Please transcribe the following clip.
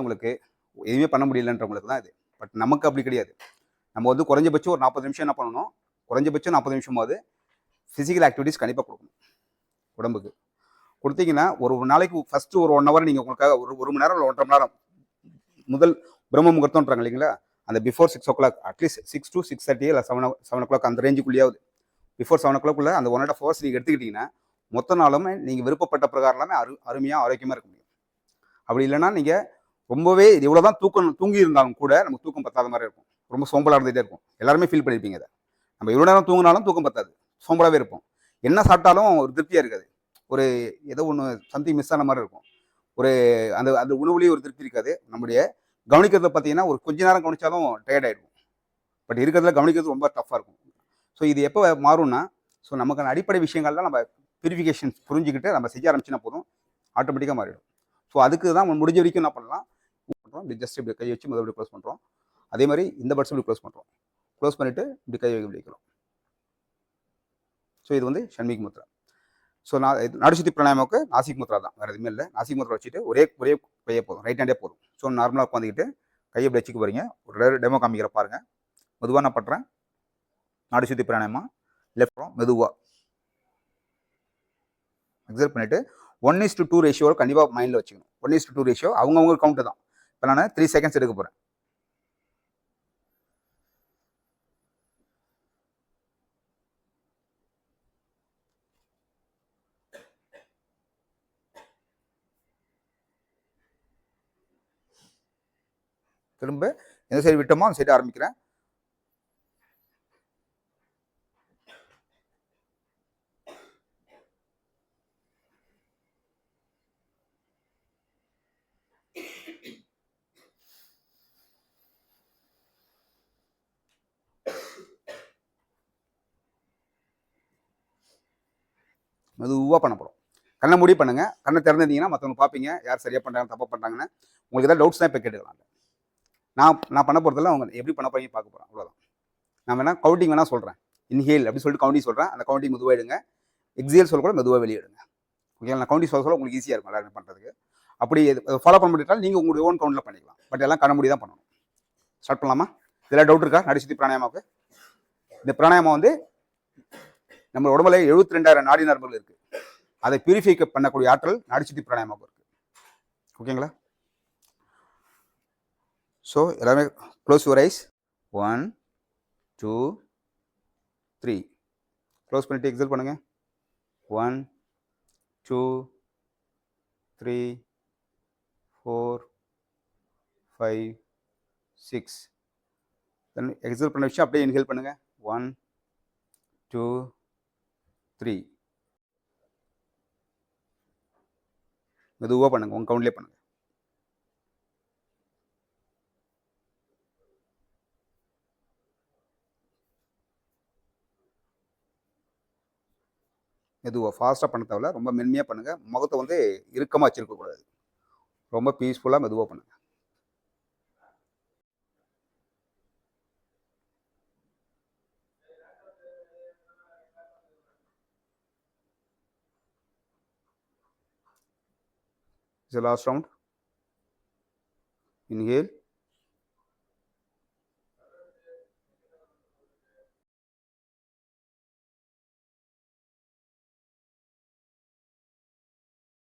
உங்களுக்கு எதுவுமே பண்ண முடியலன்றவங்களுக்கு தான் இது. பட் நமக்கு அப்படி கிடையாது. நம்ம வந்து குறைஞ்சபட்சம் ஒரு 40 நிமிஷம் என்ன பண்ணணும், குறைஞ்சபட்சம் 40 நிமிஷமாவது ஃபிசிக்கல் ஆக்டிவிட்டீஸ் கண்டிப்பாக கொடுக்கணும் உடம்புக்கு. கொடுத்தீங்கன்னா ஒரு நாளைக்கு ஃபர்ஸ்ட் ஒரு 1 ஹவர் நீங்கள் உங்களுக்காக ஒரு மணி நேரம் இல்லை 1.5 மணி நேரம் முதல் பிரம்ம முகூர்த்தம்ன்றாங்க இல்லைங்களா, அந்த பிஃபோர் 6 o'clock அட்லீஸ்ட் 6 to 6:30 இல்லை 7 o'clock அந்த ரேஞ்சுக்குள்ளேயாவது பிஃபோர் 7 o'clock அந்த 1.5 hours நீங்கள் எடுத்துக்கிட்டீங்கன்னா மொத்த நாளுமே நீங்கள் விருப்பப்பட்ட பிரகாரம் எல்லாமே அருமையாக ஆரோக்கியமாக இருக்க முடியும். அப்படி இல்லைன்னா நீங்கள் ரொம்பவே எவ்வளோதான் தூங்கி இருந்தாலும் கூட நமக்கு தூக்கம் பத்தாத மாதிரி இருக்கும். ரொம்ப சோம்பலாக இருந்துகிட்டே இருக்கும். எல்லாருமே ஃபீல் பண்ணியிருப்பீங்க அதை. நம்ம எவ்வளோ நேரம் தூங்கினாலும் தூக்கம் பத்தாது, சோம்பலாகவே இருப்போம். என்ன சாப்பிட்டாலும் ஒரு திருப்தியாக இருக்காது. ஒரு ஏதோ ஒன்று சம்திங் மிஸ் ஆன மாதிரி இருக்கும். ஒரு அந்த அந்த உணவுலேயே ஒரு திருப்தி இருக்காது. நம்முடைய கவனிக்கிறத பார்த்தீங்கன்னா ஒரு கொஞ்ச நேரம் கவனிச்சாலும் டயர்ட் ஆகிடும். பட் இருக்கிறதுல கவனிக்கிறது ரொம்ப டஃப்பாக இருக்கும். ஸோ இது எப்போ மாறும்னா, ஸோ நமக்கான அடிப்படை விஷயங்கள்லாம் நம்ம பியூரிஃபிகேஷன் புரிஞ்சுக்கிட்டு நம்ம செய்ய ஆரம்பிச்சுன்னா போதும், ஆட்டோமேட்டிக்காக மாறிடும். ஸோ அதுக்கு தான் முடிஞ்ச வரைக்கும் என்ன பண்ணலாம், இப்படி ஜஸ்ட் இப்படி கை வச்சு முதல்ல க்ளோஸ் பண்ணுறோம். அதே மாதிரி இந்த பட்ஸ் இப்படி க்ளோஸ் பண்ணுறோம். க்ளோஸ் பண்ணிவிட்டு இப்படி கை வைக்கிறோம். ஸோ இது வந்து ஷண்மிக் முத்ரா. ஸோ நாடிசுத்தி பிராணாயாமாவுக்கு நாசிக் முத்ரா தான், வேறு எதுவுமே இல்லை. நாசிக் முத்ரா வச்சுட்டு ஒரே கையே போதும், ரைட் ஹேண்டே போதும். ஸோ நார்மலாக உட்காந்துக்கிட்டு கையை இப்படி வச்சுக்க போகிறீங்க. ஒரு டெமோ காமிக்கிற பாருங்கள். மெதுவாக நான் பண்ணுறேன். நாடிசுத்தி பிராணாயாமா லெஃப்ட் மெதுவாக எக்ஸர்ட் பண்ணிவிட்டு 1:2 ரேஷியோ கண்டிப்பாக மைண்டில் வச்சுக்கணும். 1:2 ரேஷியோ அவங்கவுங்க கவுண்ட்டு தான். இப்போ நான் 3 seconds எடுக்க போகிறேன். திரும்ப எந்த சைடு விட்டோமோ அந்த சைடு ஆரம்பிக்கிறேன். மெதுவாக பண்ண போகிறோம். கண்ணை மூடி பண்ணுங்க. கண்ணை திறந்துருந்தீங்கன்னா மற்றவங்க பார்ப்பீங்க, யார் சரியாக பண்ணுறாங்க தப்பாக பண்ணுறாங்கன்னு. உங்களுக்கு ஏதாவது டவுட்ஸ் தான் இப்போ கேட்டுக்கலாம். நான் பண்ண போகிறதில்ல, அவங்க எப்படி பண்ண போறீங்க பார்க்க போகிறேன், அவ்வளோதான். நான் வேணா கவுண்டிங் வேணா சொல்கிறேன். இன்ஹேல் அப்படின்னு சொல்லிட்டு கவுண்டிங் சொல்கிறேன். அந்த கவுண்டிங் மெதுவாக எடுங்க. எக்ஸேல் சொல்ல கூட மெதுவாக வெளியே எடுங்க. ஓகே, நான் கவுண்டிங் சொல்ல உங்களுக்கு ஈஸியாக இருக்கும் எல்லாருமே பண்ணுறதுக்கு. அப்படி ஃபாலோ பண்ண முடியாட்டாலும் நீங்கள் உங்களுடைய ஓன் கவுண்டில் பண்ணிக்கலாம். பட் எல்லாம் கண்ண மூடி தான் பண்ணணும். ஸ்டார்ட் பண்ணலாமா? இதெல்லாம் டவுட் இருக்கா நாடிசுத்தி பிராணாயாமாவுக்கு? இந்த பிராணாயாமம் வந்து நம்ம உடம்புல 72,000 நாடி நரம்புகள் இருக்குது. அதை பியூரிஃபை பண்ணக்கூடிய ஆற்றல் நாடிசுத்தி பிராணாயாமாவுக்கு இருக்குது. ஓகேங்களா? ஸோ எல்லாமே க்ளோஸ் யுவர் ஐஸ். 1 2 3 க்ளோஸ் பண்ணிவிட்டு எக்ஸல் பண்ணுங்கள். 1 2 3 4 5 6 தென் எக்ஸல் பண்ண விஷயம் அப்படியே இன்ஹேல் பண்ணுங்கள். 1 2 3 மெதுவாக பண்ணுங்கள், உங்கள் கவுண்ட்லேயே பண்ணுங்கள். மெதுவாக ஃபாஸ்ட்டாக பண்ண தேவையில்ல, ரொம்ப மென்மையாக பண்ணுங்கள். முகத்தை வந்து இறுக்கமாக வச்சுருக்கக்கூடாது. ரொம்ப பீஸ்ஃபுல்லாக மெதுவாக பண்ணுங்கள். Is the last round. Inhale.